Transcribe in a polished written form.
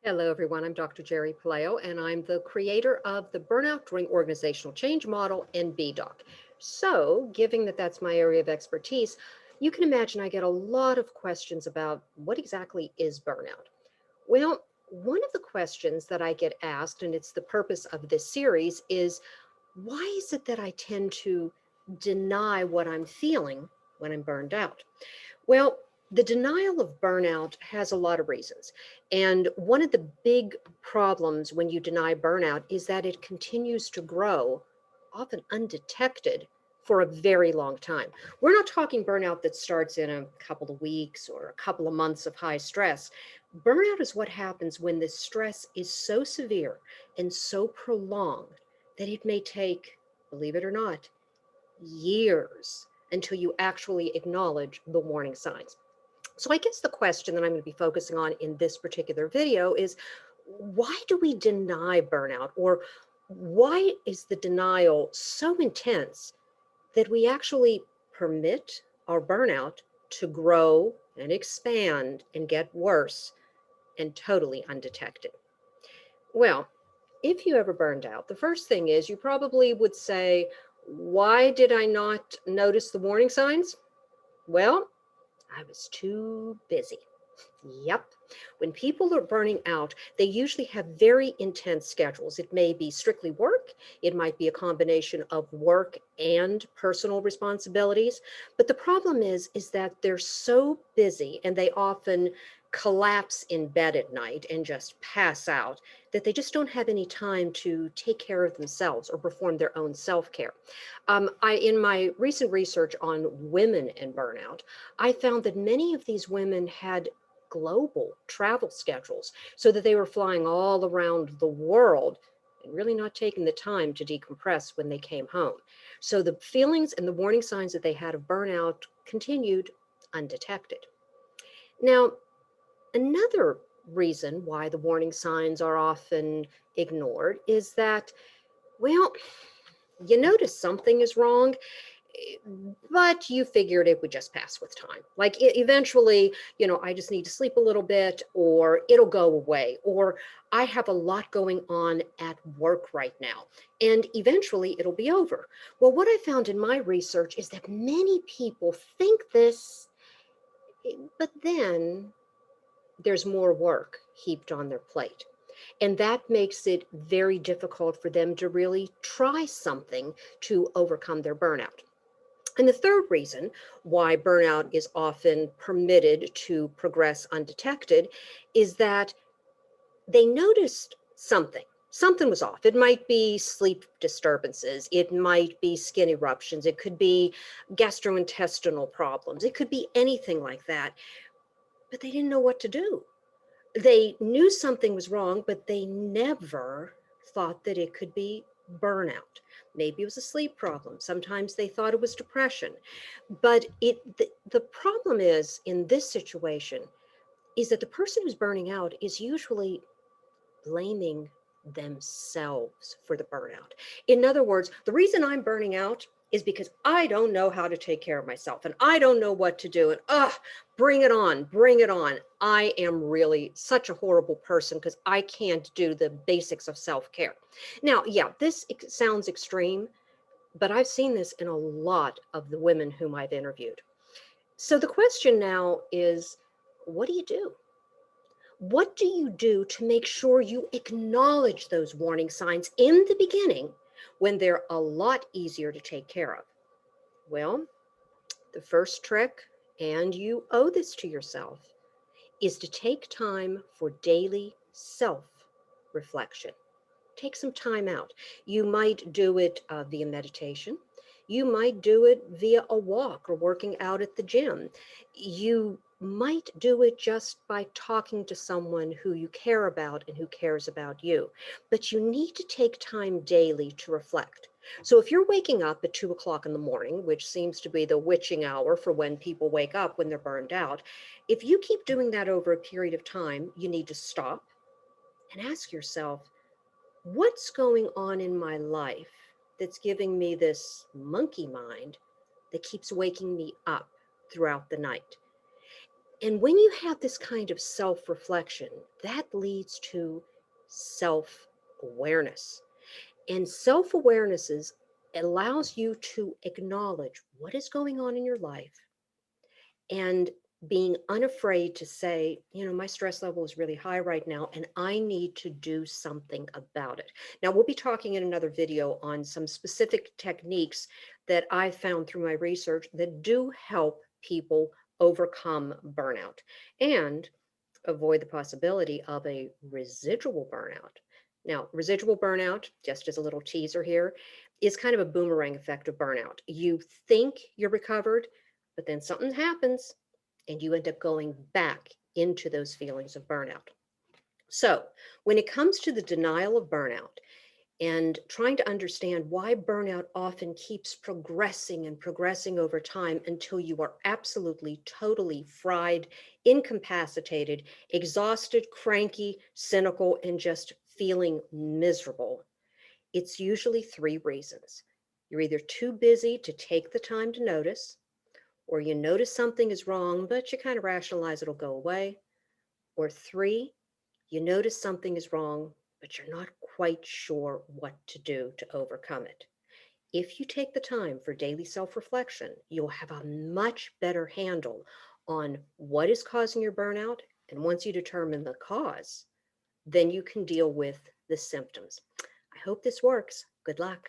Hello, everyone. I'm Dr. Jerry Paleo, and I'm the creator of the Burnout During Organizational Change model and BDOC. So, given that that's my area of expertise, you can imagine I get a lot of questions about what exactly is burnout. Well, one of the questions that I get asked, and it's the purpose of this series, is why is it that I tend to deny what I'm feeling when I'm burned out? Well, the denial of burnout has a lot of reasons. And one of the big problems when you deny burnout is that it continues to grow, often undetected, for a very long time. We're not talking burnout that starts in a couple of weeks or a couple of months of high stress. Burnout is what happens when the stress is so severe and so prolonged that it may take, believe it or not, years until you actually acknowledge the warning signs. So I guess the question that I'm going to be focusing on in this particular video is why do we deny burnout, or why is the denial so intense that we actually permit our burnout to grow and expand and get worse and totally undetected? Well, if you ever burned out, the first thing is you probably would say, why did I not notice the warning signs? Well, I was too busy. Yep. When people are burning out, they usually have very intense schedules. It may be strictly work, it might be a combination of work and personal responsibilities. But the problem is that they're so busy and they often collapse in bed at night and just pass out that they just don't have any time to take care of themselves or perform their own self-care. In my recent research on women and burnout, I found that many of these women had global travel schedules so that they were flying all around the world and really not taking the time to decompress when they came home. So the feelings and the warning signs that they had of burnout continued undetected. Now, another reason why the warning signs are often ignored is that, well, you notice something is wrong, but you figured it would just pass with time. Like eventually, I just need to sleep a little bit, or it'll go away, or I have a lot going on at work right now, and eventually it'll be over. Well, what I found in my research is that many people think this, but then there's more work heaped on their plate. And that makes it very difficult for them to really try something to overcome their burnout. And the third reason why burnout is often permitted to progress undetected is that they noticed something. Something was off. It might be sleep disturbances. It might be skin eruptions. It could be gastrointestinal problems. It could be anything like that. But they didn't know what to do. They knew something was wrong, but they never thought that it could be burnout. Maybe it was a sleep problem. Sometimes they thought it was depression. But the problem is in this situation is that the person who's burning out is usually blaming themselves for the burnout. In other words, the reason I'm burning out is because I don't know how to take care of myself and I don't know what to do. And bring it on, bring it on. I am really such a horrible person because I can't do the basics of self-care. Now, yeah, this sounds extreme, but I've seen this in a lot of the women whom I've interviewed. So the question now is, what do you do? What do you do to make sure you acknowledge those warning signs in the beginning when they're a lot easier to take care of? Well, the first trick, and you owe this to yourself, is to take time for daily self reflection. Take some time out. You might do it via meditation. You might do it via a walk or working out at the gym. You might do it just by talking to someone who you care about and who cares about you. But you need to take time daily to reflect. So if you're waking up at 2 o'clock in the morning, which seems to be the witching hour for when people wake up when they're burned out, if you keep doing that over a period of time, you need to stop and ask yourself, what's going on in my life that's giving me this monkey mind that keeps waking me up throughout the night? And when you have this kind of self reflection, that leads to self awareness. And self awareness allows you to acknowledge what is going on in your life and being unafraid to say, my stress level is really high right now, and I need to do something about it. Now, we'll be talking in another video on some specific techniques that I found through my research that do help people overcome burnout and avoid the possibility of a residual burnout. Now, residual burnout, just as a little teaser here, is kind of a boomerang effect of burnout. You think you're recovered, but then something happens and you end up going back into those feelings of burnout. So, when it comes to the denial of burnout, and trying to understand why burnout often keeps progressing and progressing over time until you are absolutely, totally fried, incapacitated, exhausted, cranky, cynical, and just feeling miserable. It's usually three reasons. You're either too busy to take the time to notice, or you notice something is wrong, but you kind of rationalize it'll go away, or three, you notice something is wrong, but you're not quite sure what to do to overcome it. If you take the time for daily self reflection, you'll have a much better handle on what is causing your burnout. And once you determine the cause, then you can deal with the symptoms. I hope this works. Good luck.